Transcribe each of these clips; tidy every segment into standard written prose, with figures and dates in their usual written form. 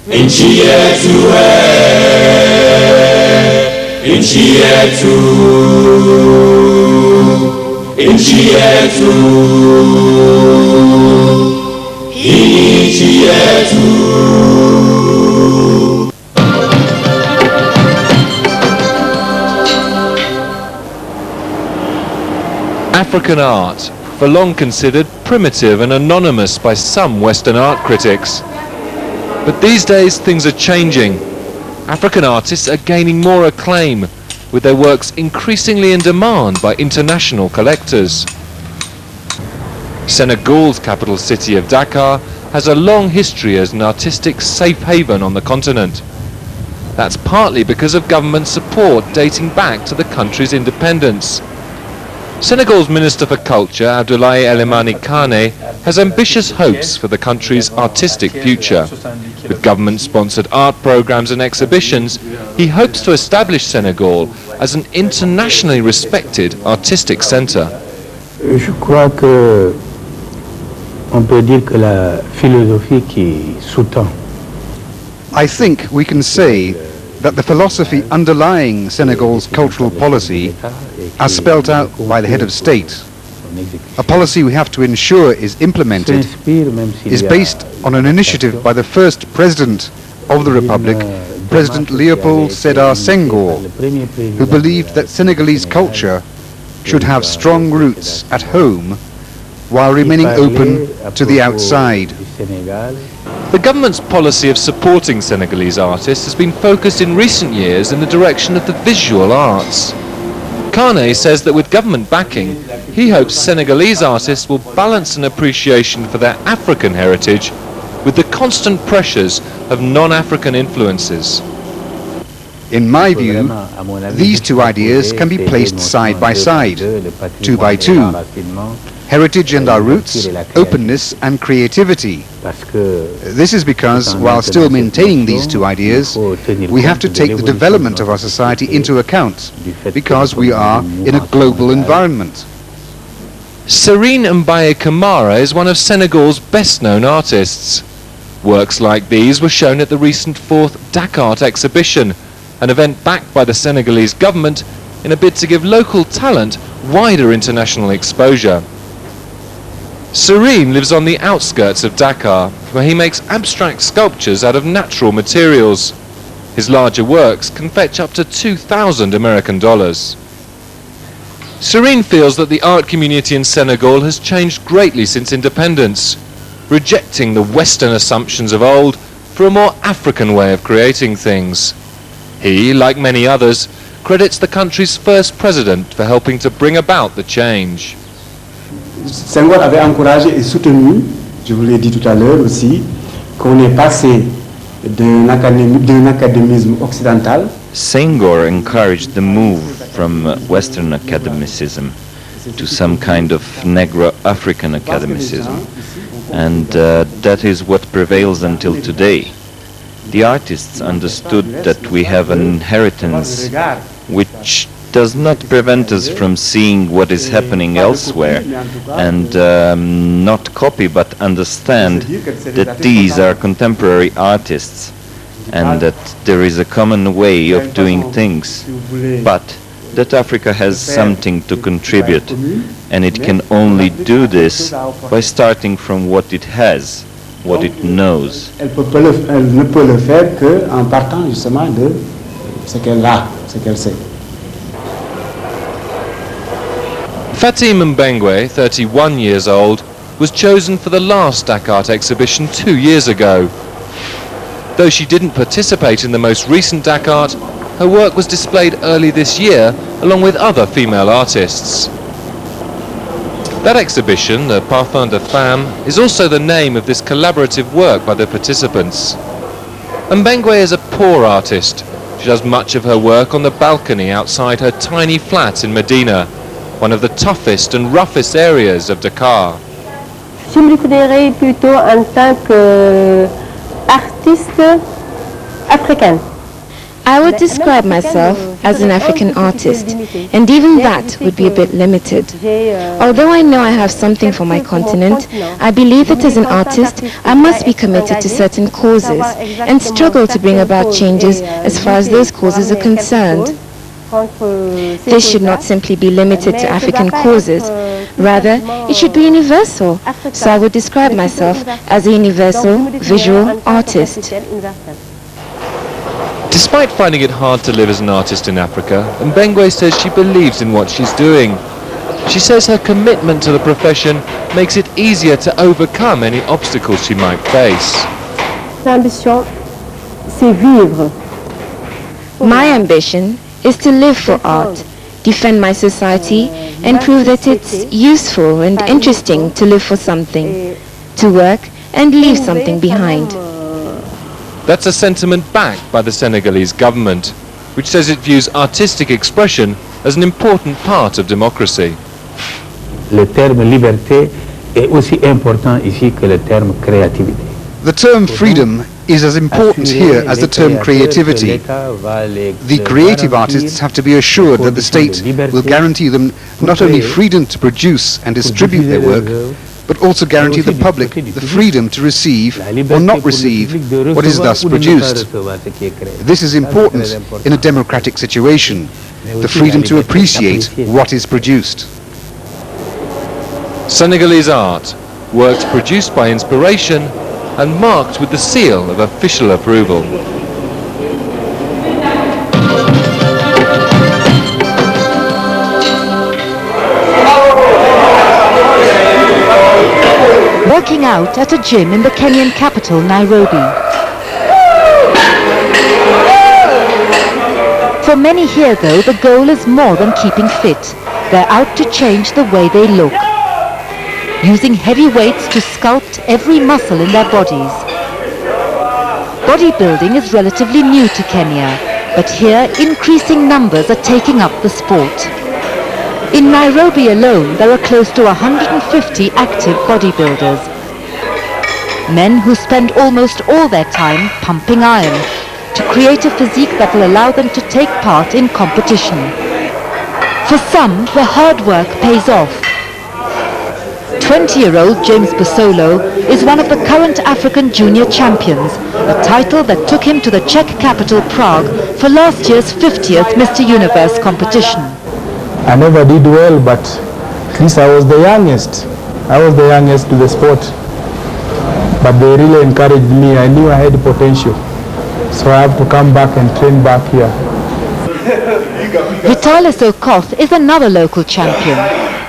Nchi yetu nchi yetu, nchi yetu, nchi yetu. African art, for long considered primitive and anonymous by some Western art critics. But these days things are changing. African artists are gaining more acclaim, with their works increasingly in demand by international collectors. Senegal's capital city of Dakar has a long history as an artistic safe haven on the continent. That's partly because of government support dating back to the country's independence. Senegal's Minister for Culture, Abdoulaye Elimane Kane, has ambitious hopes for the country's artistic future. With government-sponsored art programs and exhibitions, he hopes to establish Senegal as an internationally respected artistic centre. Je crois que on peut dire que la philosophie qui sous-tend. I think we can say that the philosophy underlying Senegal's cultural policy, as spelt out by the head of state, a policy we have to ensure is implemented, is based on an initiative by the first president of the Republic, President Léopold Sédar Senghor, who believed that Senegalese culture should have strong roots at home while remaining open to the outside. The government's policy of supporting Senegalese artists has been focused in recent years in the direction of the visual arts. Kane says that with government backing, he hopes Senegalese artists will balance an appreciation for their African heritage with the constant pressures of non-African influences. In my view, these two ideas can be placed side by side, two by two. Heritage and our roots, openness and creativity. This is because, while still maintaining these two ideas, we have to take the development of our society into account, because we are in a global environment. Serine Mbaye Kamara is one of Senegal's best-known artists. Works like these were shown at the recent 4th Dakar exhibition, an event backed by the Senegalese government in a bid to give local talent wider international exposure. Serine lives on the outskirts of Dakar, where he makes abstract sculptures out of natural materials. His larger works can fetch up to $2,000 American. Serine feels that the art community in Senegal has changed greatly since independence, rejecting the Western assumptions of old for a more African way of creating things. He, like many others, credits the country's first president for helping to bring about the change. Senghor avait encouragé et soutenu, je vous l'ai dit tout à l'heure aussi, qu'on est passé d'un académisme occidental. Senghor encouraged the move from Western academicism to some kind of Negro-African academicism, and that is what prevails until today. The artists understood that we have an inheritance which does not prevent us from seeing what is happening elsewhere and not copy but understand that these are contemporary artists and that there is a common way of doing things, but that Africa has something to contribute, and it can only do this by starting from what it has, what it knows. Elle ne peut le faire qu'en partant justement de ce qu'elle a, ce qu'elle sait. Fatim Mbengwe, 31 years old, was chosen for the last Dakar exhibition 2 years ago. Though she didn't participate in the most recent Dakar, her work was displayed early this year along with other female artists. That exhibition, the Parfum de Femme, is also the name of this collaborative work by the participants. Mbengwe is a poor artist. She does much of her work on the balcony outside her tiny flat in Medina, one of the toughest and roughest areas of Dakar. Je me considérais plutôt en tant qu'artiste africaine. I would describe myself as an African artist, and even that would be a bit limited. Although I know I have something for my continent, I believe that as an artist, I must be committed to certain causes and struggle to bring about changes as far as those causes are concerned. This should not simply be limited to African causes. Rather, it should be universal. So I would describe myself as a universal visual artist. Despite finding it hard to live as an artist in Africa, Mbengwe says she believes in what she's doing. She says her commitment to the profession makes it easier to overcome any obstacles she might face. My ambition is to live for art, defend my society, and prove that it's useful and interesting to live for something, to work and leave something behind. That's a sentiment backed by the Senegalese government, which says it views artistic expression as an important part of democracy. Le terme liberté est aussi important ici que le terme créativité. The term freedom is as important here as the term creativity. The creative artists have to be assured that the state will guarantee them not only freedom to produce and distribute their work, but also guarantee the public the freedom to receive or not receive what is thus produced. This is important in a democratic situation, the freedom to appreciate what is produced. Senegalese art, works produced by inspiration and marked with the seal of official approval. Working out at a gym in the Kenyan capital, Nairobi. For many here, though, the goal is more than keeping fit. They're out to change the way they look, using heavy weights to sculpt every muscle in their bodies. Bodybuilding is relatively new to Kenya, but here increasing numbers are taking up the sport. In Nairobi alone, there are close to 150 active bodybuilders. Men who spend almost all their time pumping iron to create a physique that will allow them to take part in competition. For some, the hard work pays off. 20-year-old James Basolo is one of the current African junior champions, a title that took him to the Czech capital Prague for last year's 50th Mr. Universe competition. I never did well, but at least I was the youngest. I was the youngest to the sport. But they really encouraged me. I knew I had potential. So I have to come back and train back here. Vitalis Okoth is another local champion.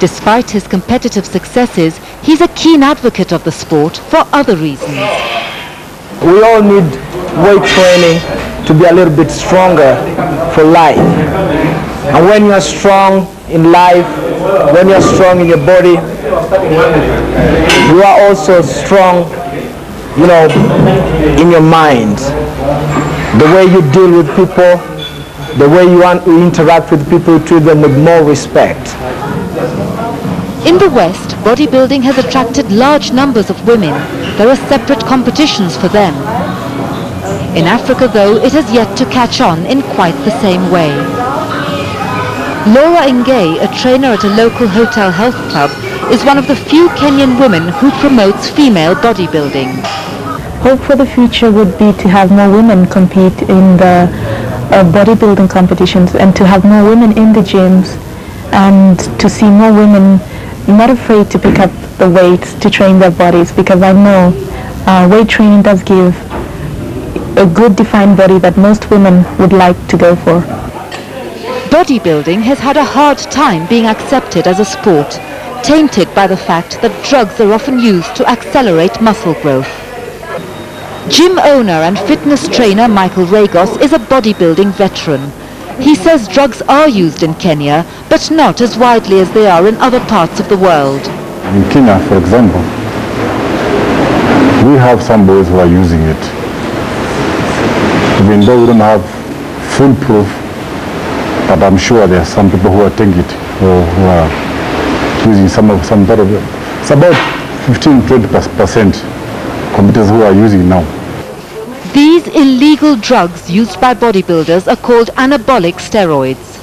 Despite his competitive successes, he's a keen advocate of the sport for other reasons. We all need weight training to be a little bit stronger for life. And when you are strong in life, when you are strong in your body, you are also strong, you know, in your mind. The way you deal with people, the way you interact with people, you treat them with more respect. In the West, bodybuilding has attracted large numbers of women. There are separate competitions for them. In Africa, though, it has yet to catch on in quite the same way. Laura Ngay, a trainer at a local hotel health club, is one of the few Kenyan women who promotes female bodybuilding. Hope for the future would be to have more women compete in the bodybuilding competitions and to have more women in the gyms and to see more women not afraid to pick up the weights to train their bodies, because I know weight training does give a good defined body that most women would like to go for. Bodybuilding has had a hard time being accepted as a sport, tainted by the fact that drugs are often used to accelerate muscle growth. Gym owner and fitness trainer Michael Ragos is a bodybuilding veteran. He says drugs are used in Kenya, but not as widely as they are in other parts of the world. In Kenya, for example, we have some boys who are using it. Even though we don't have full proof, but I'm sure there are some people who are taking it, or who are using some part of it. It's about 15-20% competitors who are using it now. These illegal drugs used by bodybuilders are called anabolic steroids.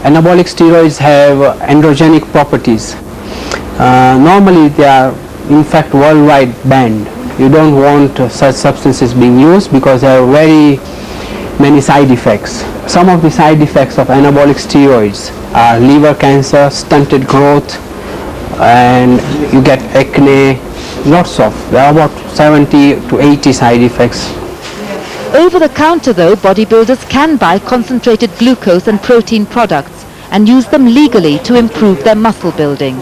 Anabolic steroids have androgenic properties. Normally they are in fact worldwide banned. You don't want such substances being used because there are very many side effects. Some of the side effects of anabolic steroids are liver cancer, stunted growth, and you get acne, lots of, there are about 70 to 80 side effects. Over the counter though, bodybuilders can buy concentrated glucose and protein products and use them legally to improve their muscle building.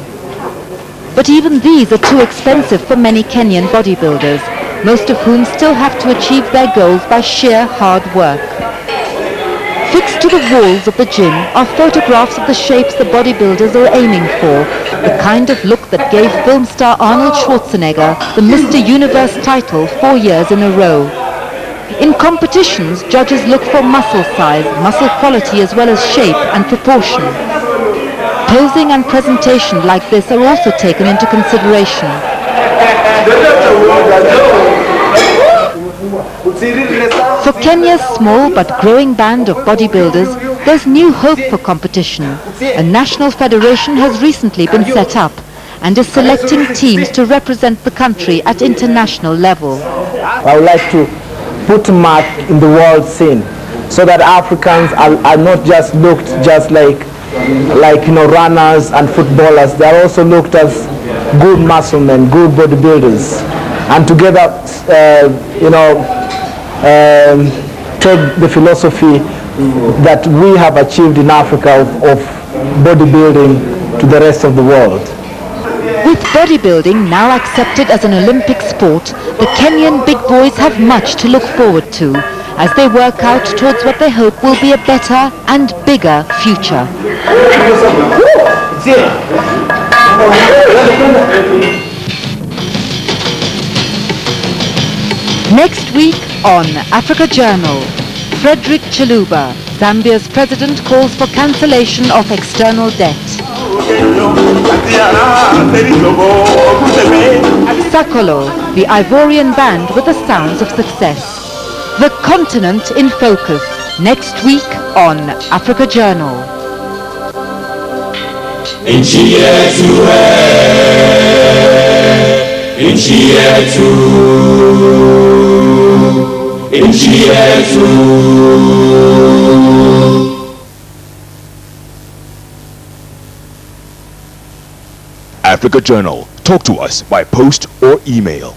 But even these are too expensive for many Kenyan bodybuilders, most of whom still have to achieve their goals by sheer hard work. Fixed to the walls of the gym are photographs of the shapes the bodybuilders are aiming for, the kind of look that gave film star Arnold Schwarzenegger the Mr. Universe title 4 years in a row. In competitions, judges look for muscle size, muscle quality as well as shape and proportion. Posing and presentation like this are also taken into consideration. For Kenya's small but growing band of bodybuilders, there's new hope for competition. A national federation has recently been set up and is selecting teams to represent the country at international level. I would like to put a mark in the world scene so that Africans are not just looked just like runners and footballers. They are also looked as good musclemen, good bodybuilders, and together take the philosophy that we have achieved in Africa of bodybuilding to the rest of the world. With bodybuilding now accepted as an Olympic sport, the Kenyan big boys have much to look forward to as they work out towards what they hope will be a better and bigger future. Next week on Africa Journal, Frederick Chiluba, Zambia's president, calls for cancellation of external debt. Sakolo, the Ivorian band with the sounds of success. The continent in focus, next week on Africa Journal. Inchi yetu, inchi yetu, inchi yetu. Africa Journal. Talk to us by post or email.